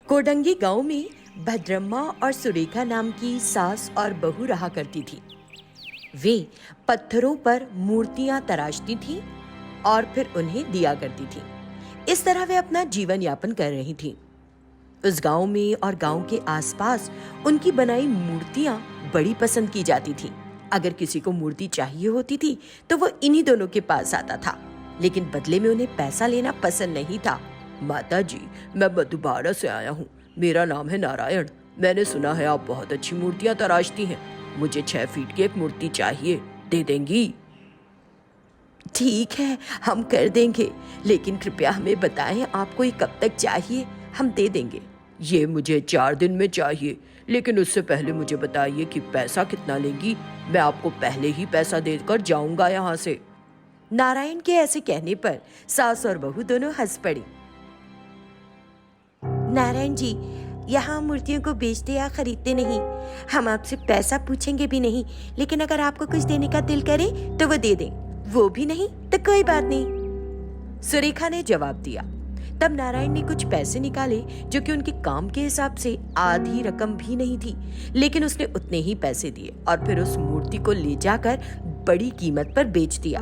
कोडंगी गांव में भद्रम्मा और सुरेखा नाम की सास और बहू रहा करती थी। वे पत्थरों पर मूर्तियां तराशती थीं और फिर उन्हें दिया करती थीं। इस तरह वे अपना जीवन यापन कर रही थीं। उस गांव में और गांव के आसपास उनकी बनाई मूर्तियां बड़ी पसंद की जाती थीं। अगर किसी को मूर्ति चाहिए होती थी तो वो इन्हीं दोनों के पास आता था, लेकिन बदले में उन्हें पैसा लेना पसंद नहीं था। माता जी, मैं मधुबारा से आया हूँ। मेरा नाम है नारायण। मैंने सुना है आप बहुत अच्छी मूर्तियाँ तराशती हैं। मुझे 6 फीट की एक मूर्ति चाहिए, दे देंगी? ठीक है, हम कर देंगे, लेकिन कृपया हमें बताएं आपको ये कब तक चाहिए, हम दे देंगे। ये मुझे 4 दिन में चाहिए, लेकिन उससे पहले मुझे बताइए कि पैसा कितना लेंगी। मैं आपको पहले ही पैसा देकर जाऊंगा यहाँ से। नारायण के ऐसे कहने पर सास और बहू दोनों हंस पड़ी। नारायण जी, यहाँ मूर्तियों को बेचते या खरीदते नहीं। हम आपसे पैसा पूछेंगे भी नहीं, लेकिन अगर आपको कुछ देने का दिल करे तो वो दे दें। वो भी नहीं तो कोई बात नहीं, सुरेखा ने जवाब दिया। तब नारायण ने कुछ पैसे निकाले जो कि उनके काम के हिसाब से आधी रकम भी नहीं थी, लेकिन उसने उतने ही पैसे दिए और फिर उस मूर्ति को ले जाकर बड़ी कीमत पर बेच दिया।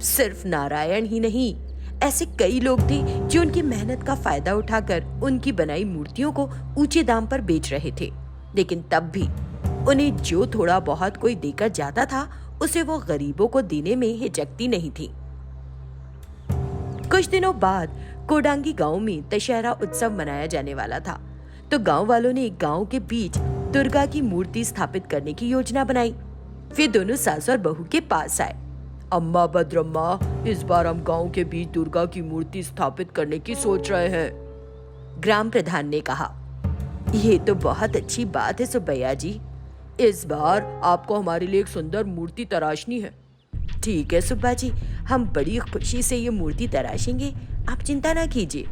सिर्फ नारायण ही नहीं, ऐसे कई लोग थे जो उनकी मेहनत का फायदा उठाकर उनकी बनाई मूर्तियों को ऊंचे दाम पर बेच रहे थे, लेकिन तब भी उन्हें जो थोड़ा बहुत कोई देकर जाता था उसे वो गरीबों को देने में हिचकती नहीं थी। कुछ दिनों बाद कोडांगी गांव में दशहरा उत्सव मनाया जाने वाला था, तो गांव वालों ने एक गांव के बीच दुर्गा की मूर्ति स्थापित करने की योजना बनाई। वे दोनों सास और बहू के पास आए। अम्मा भद्रम्मा, इस बार हम गांव के बीच दुर्गा की मूर्ति स्थापित करने की सोच रहे हैं। ग्राम प्रधान ने कहा, ये तो बहुत अच्छी बात है सुब्बैया जी। इस बार आपको हमारे लिए एक सुंदर मूर्ति तराशनी है। ठीक है सुब्बा जी, हम बड़ी खुशी से ये मूर्ति तराशेंगे, आप चिंता ना कीजिए।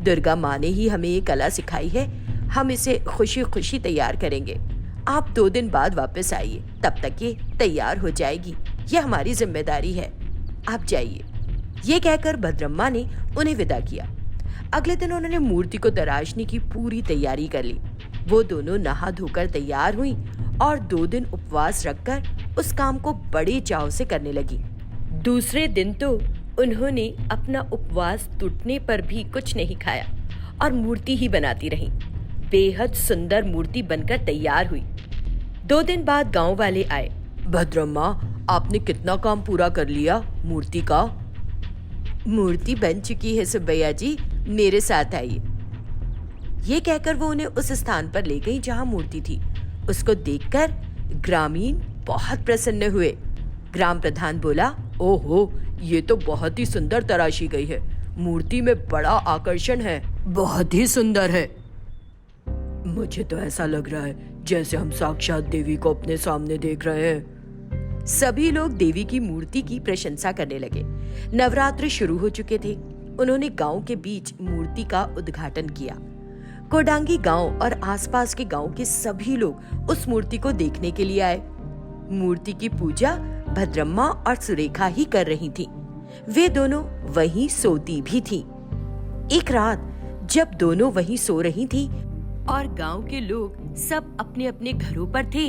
दुर्गा माँ ने ही हमें ये कला सिखाई है, हम इसे खुशी खुशी तैयार करेंगे। आप 2 दिन बाद वापस आइए, तब तक ये तैयार हो जाएगी। ये हमारी जिम्मेदारी है, आप जाइए। ये कहकर भद्रम्मा ने उन्हें विदा किया। अगले दिन उन्होंने मूर्ति को तराशने की पूरी तैयारी कर ली। वो दोनों नहा धोकर तैयार हुई और 2 दिन उपवास रखकर उस काम को बड़े चाव से करने लगी। दूसरे दिन तो उन्होंने अपना उपवास टूटने पर भी कुछ नहीं खाया और मूर्ति ही बनाती रहीं। बेहद सुंदर मूर्ति बनकर तैयार हुई। 2 दिन बाद गांव वाले आए। भद्रम्मा, आपने कितना काम पूरा कर लिया मूर्ति का? मूर्ति बन चुकी है सुब्बैया जी, मेरे साथ आइए। ये कहकर वो उन्हें उस स्थान पर ले गई जहां मूर्ति थी। उसको देखकर ग्रामीण बहुत प्रसन्न हुए। ग्राम प्रधान बोला, ओहो, ये तो बहुत ही सुंदर तराशी गई है। मूर्ति में बड़ा आकर्षण है, बहुत ही सुंदर है। मुझे तो ऐसा लग रहा है जैसे हम साक्षात देवी को अपने सामने देख रहे हैं। सभी लोग देवी की मूर्ति की प्रशंसा करने लगे। नवरात्र शुरू हो चुके थे। उन्होंने गांव के बीच मूर्ति का उद्घाटन किया। कोडांगी गांव और आसपास के गांव के सभी लोग उस मूर्ति को देखने के लिए आए। मूर्ति की पूजा भद्रम्मा और सुरेखा ही कर रही थी। वे दोनों वहीं सोती भी थी। एक रात जब दोनों वहीं सो रही थी और गांव के लोग सब अपने अपने घरों पर थे,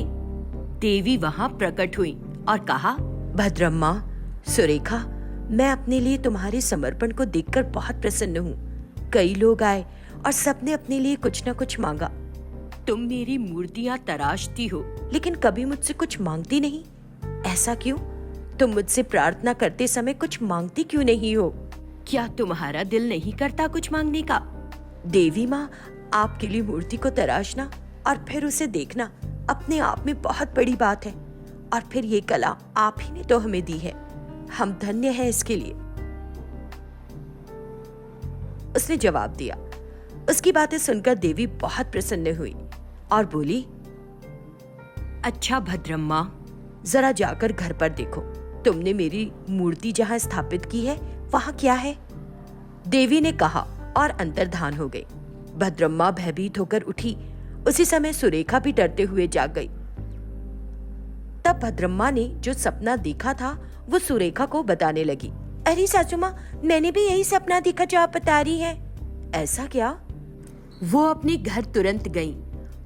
देवी वहां प्रकट हुई और कहा, भद्रम्मा, सुरेखा, मैं अपने लिए तुम्हारे समर्पण को देखकर बहुत प्रसन्न हूँ। कई लोग आए और सबने अपने लिए कुछ न कुछ मांगा। तुम मेरी मूर्तियां तराशती हो, लेकिन कभी मुझसे कुछ मांगती नहीं। ऐसा क्यों? तुम मुझसे प्रार्थना करते समय कुछ मांगती क्यों नहीं हो? क्या तुम्हारा दिल नहीं करता कुछ मांगने का? देवी माँ, आपके लिए मूर्ति को तराशना और फिर उसे देखना अपने आप में बहुत बड़ी बात है, और फिर ये कला आप ही ने तो हमें दी है। हम धन्य हैं इसके लिए। उसने जवाब दिया। उसकी बातें सुनकर देवी बहुत प्रसन्न हुई और बोली, अच्छा भद्रम्मा, जरा जाकर घर पर देखो, तुमने मेरी मूर्ति जहां स्थापित की है वहां क्या है? देवी ने कहा और अंतर्धान हो गई। भद्रम्मा भयभीत होकर उठी। उसी समय सुरेखा भी डरते हुए जाग गई। तब भद्रम्मा ने जो सपना देखा था वो सुरेखा को बताने लगी। अरे सासू माँ, मैंने भी यही सपना देखा जो आप बता रही हैं। ऐसा क्या? वो अपने घर तुरंत गई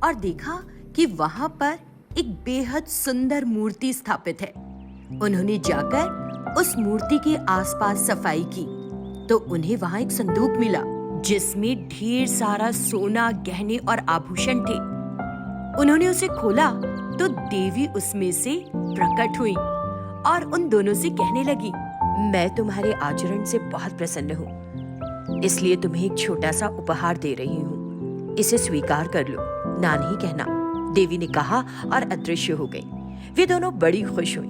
और देखा कि वहां पर एक बेहद सुंदर मूर्ति स्थापित है। उन्होंने जाकर उस मूर्ति के आसपास सफाई की तो उन्हें वहां एक संदूक मिला जिसमें ढेर सारा सोना, गहने और आभूषण थे। उन्होंने उसे खोला तो देवी उसमें से प्रकट हुई और उन दोनों से कहने लगी, मैं तुम्हारे आचरण से बहुत प्रसन्न हूँ, इसलिए तुम्हें एक छोटा सा उपहार दे रही हूँ, इसे स्वीकार कर लो, ना नहीं कहना। देवी ने कहा और अदृश्य हो गई। वे दोनों बड़ी खुश हुई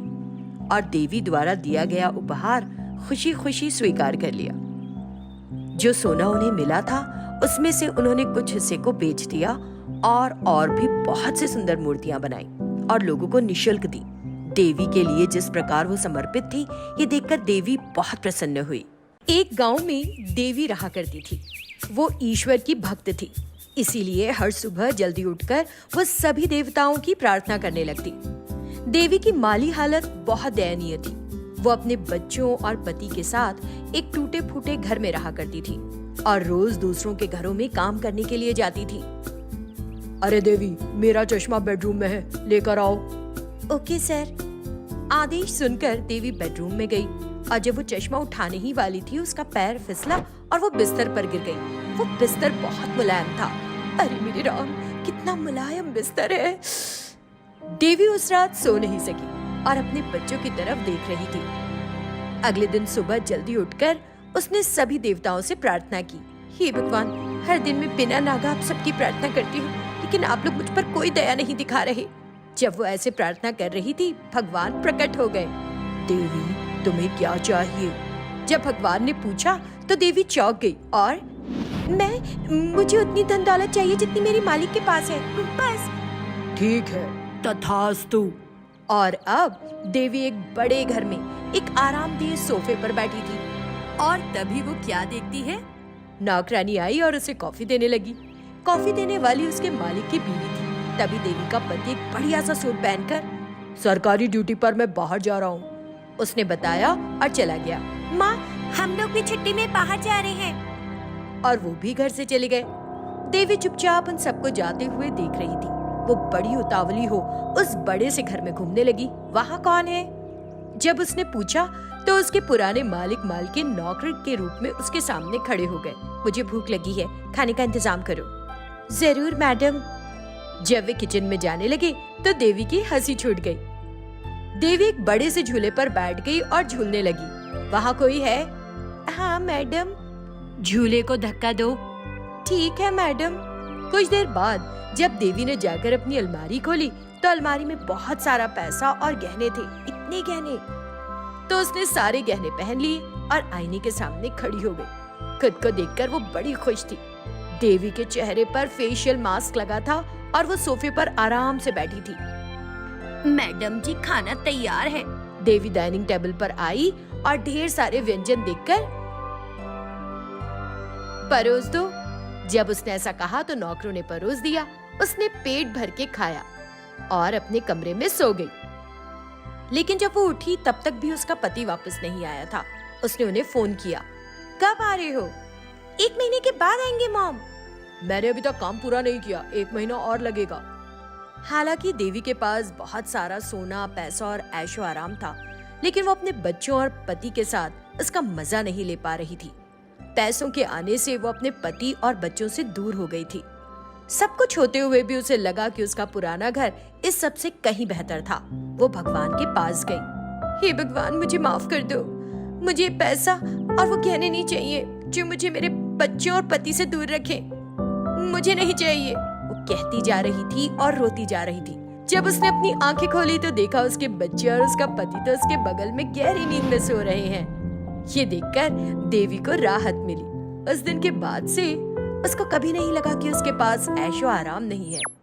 और देवी द्वारा दिया गया उपहार खुशी खुशी स्वीकार कर लिया। जो सोना उन्हें मिला था उसमें से उन्होंने कुछ हिस्से को बेच दिया और भी बहुत से सुंदर मूर्तियां बनाई और लोगों को निशुल्क दी। देवी के लिए जिस प्रकार वो समर्पित थी, ये देखकर देवी बहुत प्रसन्न हुई। एक गांव में देवी रहा करती थी। वो ईश्वर की भक्त थी, इसीलिए हर सुबह जल्दी उठकर वो सभी देवताओं की प्रार्थना करने लगती। देवी की माली हालत बहुत दयनीय थी। वो अपने बच्चों और पति के साथ एक टूटे फूटे घर में रहा करती थी और रोज दूसरों के घरों में काम करने के लिए जाती थी। अरे देवी, मेरा चश्मा बेडरूम में है, लेकर आओ। Okay sir. आदेश सुनकर देवी बेडरूम में गई और जब वो चश्मा उठाने ही वाली थी, उसका पैर फिसला और वो बिस्तर पर गिर गई। वो बिस्तर बहुत मुलायम था। अरे मेरे राम, कितना मुलायम बिस्तर है। देवी उस रात सो नहीं सकी और अपने बच्चों की तरफ देख रही थी। अगले दिन सुबह जल्दी उठकर उसने सभी देवताओं से प्रार्थना की, हे भगवान, हर दिन मैं बिना नागा आप सबकी प्रार्थना करती हूँ, लेकिन आप लोग मुझ पर कोई दया नहीं दिखा रहे। जब वो ऐसे प्रार्थना कर रही थी, भगवान प्रकट हो गए। देवी, तुम्हें क्या चाहिए? जब भगवान ने पूछा तो देवी चौंक गई और मुझे उतनी धन दौलत चाहिए जितनी मेरी मालिक के पास है, बस। ठीक है, तथास्तु। और अब देवी एक बड़े घर में एक आरामदेह सोफे पर बैठी थी और तभी वो क्या देखती है, नौकरानी आई और उसे कॉफी देने लगी। कॉफी देने वाली उसके मालिक की बीवी थी। तभी देवी का पति एक बढ़िया सा सूट पहनकर, सरकारी ड्यूटी पर मैं बाहर जा रहा हूँ, उसने बताया और चला गया। माँ, हम लोग भी छुट्टी में बाहर जा रहे हैं। और वो भी घर से चले गए। देवी चुपचाप उन सबको जाते हुए देख रही थी। वो बड़ी उतावली हो उस बड़े से घर में घूमने लगी। वहाँ कौन है? जब उसने पूछा तो उसके पुराने मालिक मालकिन नौकर के रूप में उसके सामने खड़े हो गए। मुझे भूख लगी है, खाने का इंतजाम करो। जरूर मैडम। जब वे किचन में जाने लगे तो देवी की हंसी छूट गई। देवी एक बड़े से झूले पर बैठ गई और झूलने लगी। वहाँ कोई है? हाँ मैडम। झूले को धक्का दो। ठीक है मैडम। कुछ देर बाद जब देवी ने जाकर अपनी अलमारी खोली तो अलमारी में बहुत सारा पैसा और गहने थे, इतने गहने। तो उसने सारे गहने पहन लिए और आईने के सामने खड़ी हो गई। खुद को देखकर वो बड़ी खुश थी। देवी के चेहरे पर फेशियल मास्क लगा था और वो सोफे पर आराम से बैठी थी। मैडम जी, खाना तैयार है। देवी डाइनिंग टेबल पर आई और ढेर सारे व्यंजन देखकर, परोस दो। जब उसने ऐसा कहा तो नौकरों ने परोस दिया। उसने पेट भर के खाया और अपने कमरे में सो गई। लेकिन जब वो उठी तब तक भी उसका पति वापस नहीं आया था। उसने उन्हें फोन किया। कब आ रहे हो? 1 महीने के बाद आएंगे मॉम। मैंने अभी तक काम पूरा नहीं किया, 1 महीना और लगेगा। हालांकि देवी के पास बहुत सारा सोना, पैसा और ऐशो आराम था, लेकिन वो अपने बच्चों और पति के साथ उसका मजा नहीं ले पा रही थी। पैसों के आने से वो अपने पति और बच्चों से दूर हो गई थी। सब कुछ होते हुए भी उसे लगा कि उसका पुराना घर इस सब से कहीं बेहतर था। वो भगवान के पास गई। हे भगवान, मुझे माफ कर दो। मुझे पैसा और वो गहने नहीं चाहिए जो मुझे मेरे बच्चों और पति से दूर रखे। मुझे नहीं चाहिए, वो कहती जा रही थी और रोती जा रही थी। जब उसने अपनी आंखें खोली तो देखा उसके बच्चे और उसका पति तो उसके बगल में गहरी नींद में सो रहे हैं। ये देखकर देवी को राहत मिली। उस दिन के बाद से उसको कभी नहीं लगा कि उसके पास ऐशो आराम नहीं है।